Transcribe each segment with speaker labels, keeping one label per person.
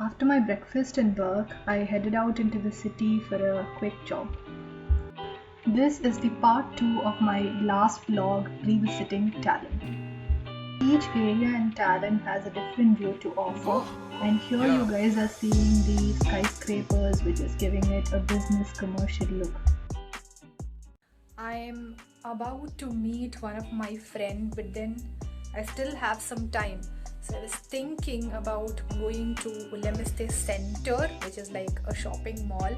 Speaker 1: After my breakfast and work, I headed out into the city for a quick jog. This is the part 2 of my last vlog revisiting Tallinn. Each area in Tallinn has a different view to offer, and here you guys are seeing the skyscrapers, which is giving it a business commercial look.
Speaker 2: I'm about to meet one of my friends, but then I still have some time. So I was thinking about going to Ülemiste Center, which is like a shopping mall.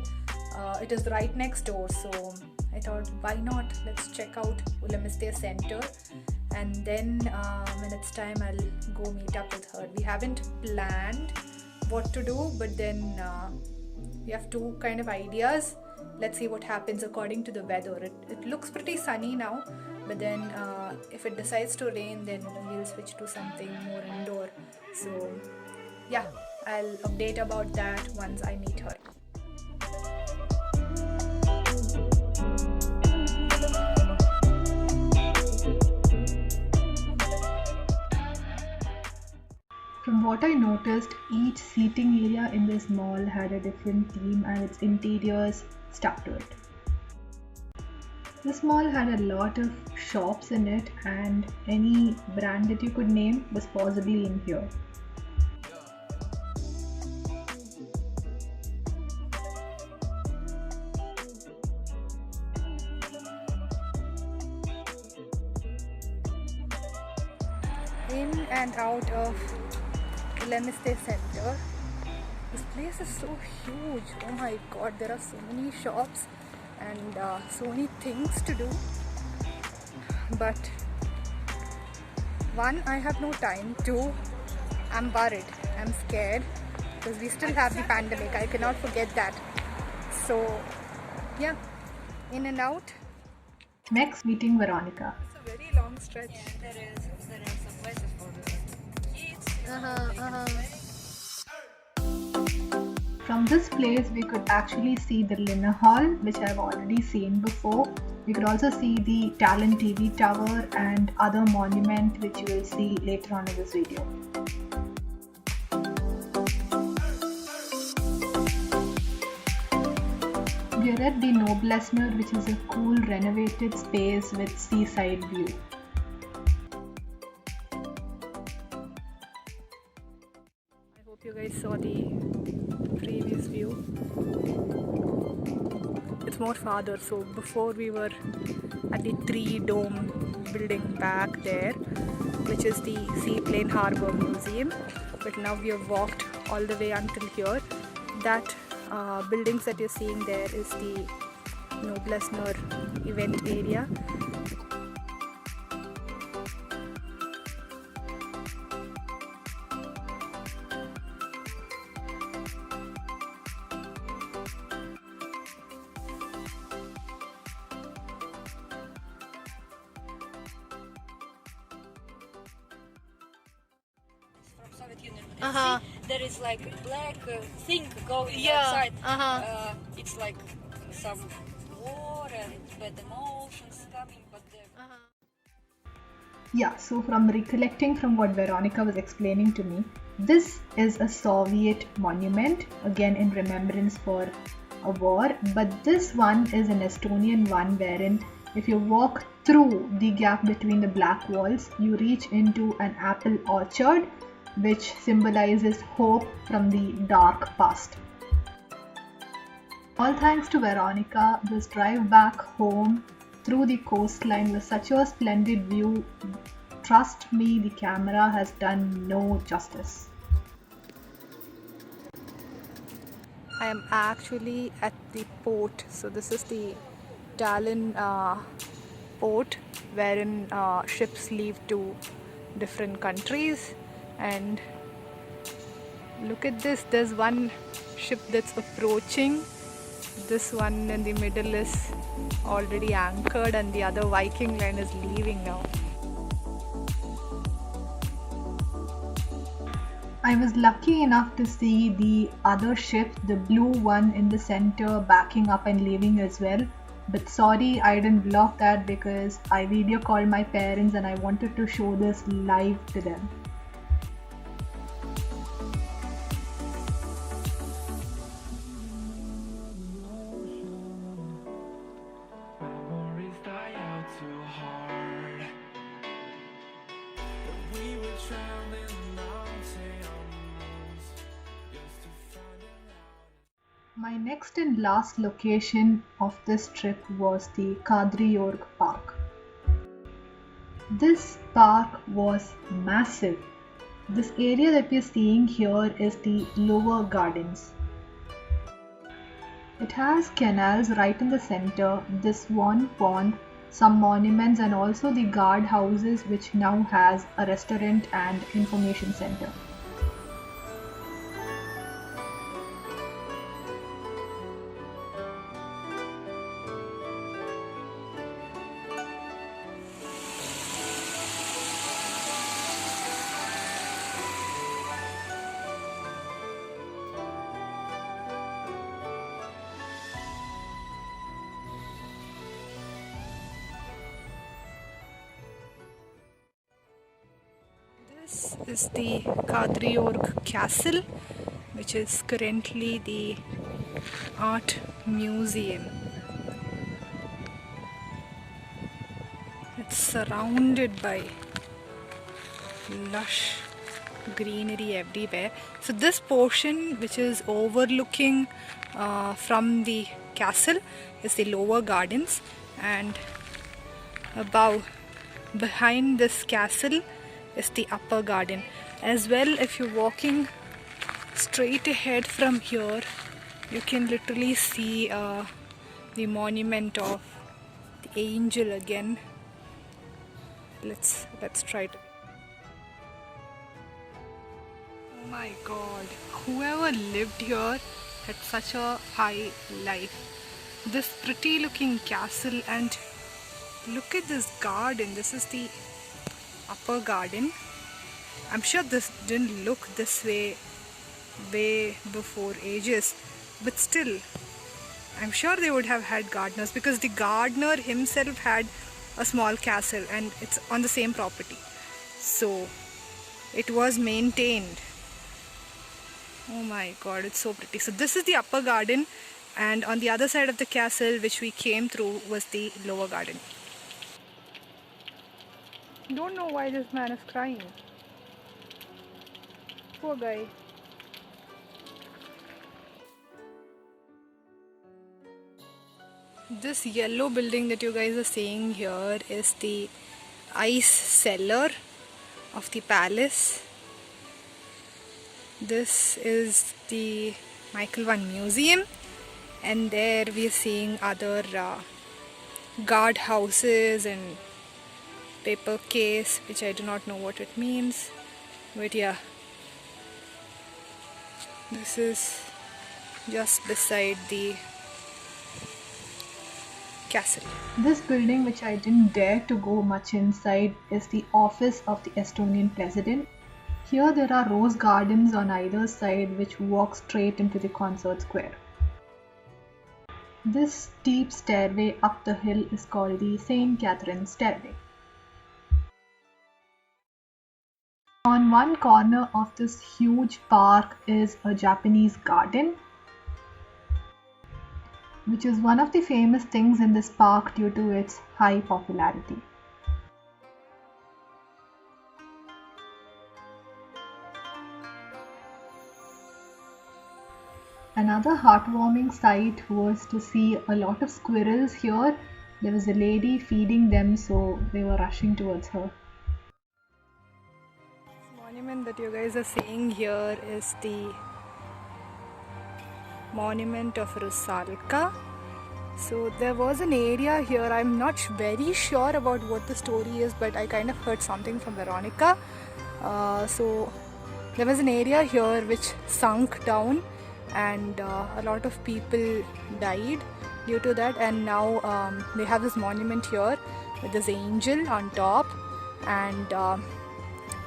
Speaker 2: It is right next door, so I thought, why not? Let's check out Ülemiste Center, and then when it's time, I'll go meet up with her. We haven't planned what to do, but then we have two kind of ideas. Let's see what happens according to the weather. It looks pretty sunny now, but then if it decides to rain, then we'll switch to something more indoor. So yeah, I'll update about that once I meet her.
Speaker 1: From what I noticed, each seating area in this mall had a different theme and its interiors stuck to it. This mall had a lot of shops in it, and any brand that you could name was possibly in here.
Speaker 2: In and out of Ülemiste Center. This place is so huge. Oh my god, there are so many shops and so many things to do. But one, I have no time. Two, I'm worried. I'm scared because we still have the pandemic. I cannot forget that. So yeah, in and out.
Speaker 1: Next, meeting Veronica.
Speaker 2: It's a very long stretch.
Speaker 3: Yeah, there are some places for the kids.
Speaker 1: From this place, we could actually see the Linna Hall, which I've already seen before. We could also see the Tallinn TV Tower and other monument, which you will see later on in this video. We are at the Noblessner, which is a cool renovated space with seaside view.
Speaker 2: I hope you guys saw the previous view. It's more farther, so before we were at the three dome building back there, which is the Seaplane Harbour Museum, but now we have walked all the way until here. That buildings that you're seeing there is the Noblessner event area.
Speaker 3: From Soviet Union. There is like a black thing going outside. It's like some war and bad emotions coming, but
Speaker 1: Yeah, so from recollecting from what Veronica was explaining to me, this is a Soviet monument, again in remembrance for a war, but this one is an Estonian one wherein if you walk through the gap between the black walls, you reach into an apple orchard, which symbolizes hope from the dark past. All thanks to Veronica, this drive back home through the coastline was such a splendid view. Trust me, the camera has done no justice.
Speaker 2: I am actually at the port. So this is the Tallinn port wherein ships leave to different countries. And look at this, there's one ship that's approaching. This one in the middle is already anchored and the other Viking line is leaving now.
Speaker 1: I was lucky enough to see the other ship, the blue one in the center, backing up and leaving as well. But sorry, I didn't vlog that because I video called my parents and I wanted to show this live to them. My next and last location of this trip was the Kadriorg Park. This park was massive. This area that we are seeing here is the lower gardens. It has canals right in the center, this one pond, some monuments, and also the guard houses, which now has a restaurant and information center.
Speaker 2: This is the Kadriorg Castle, which is currently the art museum. It's surrounded by lush greenery everywhere. So this portion, which is overlooking from the castle, is the lower gardens, and above, behind this castle, is the upper garden. As well, if you're walking straight ahead from here, you can literally see the monument of the angel again. Let's try to. Oh my god, whoever lived here had such a high life. This pretty looking castle, and look at this garden. This is the upper garden. I'm sure this didn't look this way before ages, but still I'm sure they would have had gardeners, because the gardener himself had a small castle and it's on the same property, so it was maintained. Oh my god, it's so pretty. So this is the upper garden, and on the other side of the castle, which we came through, was the lower garden. Don't know why this man is crying. Poor guy. This yellow building that you guys are seeing here is the ice cellar of the palace. This is the Michael I Museum, and there we are seeing other guard houses and paper case, which I do not know what it means, but yeah, this is just beside the castle.
Speaker 1: This building, which I didn't dare to go much inside, is the office of the Estonian president. Here there are rose gardens on either side which walk straight into the concert square. This steep stairway up the hill is called the St. Catherine Stairway. On one corner of this huge park is a Japanese garden, which is one of the famous things in this park due to its high popularity. Another heartwarming sight was to see a lot of squirrels here. There was a lady feeding them, so they were rushing towards her.
Speaker 2: This monument that you guys are seeing here is the monument of Rusalka. So there was an area here, I'm not very sure about what the story is, but I kind of heard something from Veronica. So there was an area here which sunk down, and a lot of people died due to that, and now they have this monument here with this angel on top, and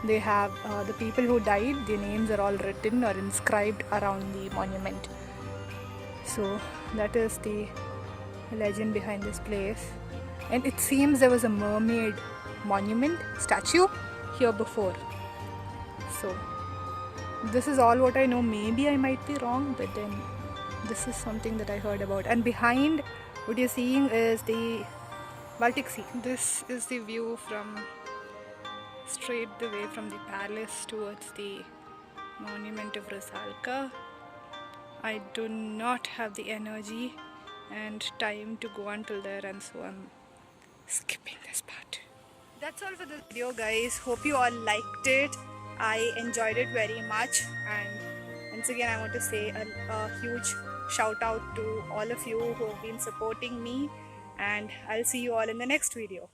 Speaker 2: they have the people who died, their names are all written or inscribed around the monument. So that is the legend behind this place, and it seems there was a mermaid monument statue here before. So this is all what I know. Maybe I might be wrong, but then this is something that I heard about. And behind, what you're seeing is the Baltic Sea. This is the view from straight away from the palace towards the monument of Rusalka. I do not have the energy and time to go until there, and so I'm skipping this part. That's all for this video, guys. Hope you all liked it. I enjoyed it very much, and once again I want to say a huge shout out to all of you who have been supporting me, and I'll see you all in the next video.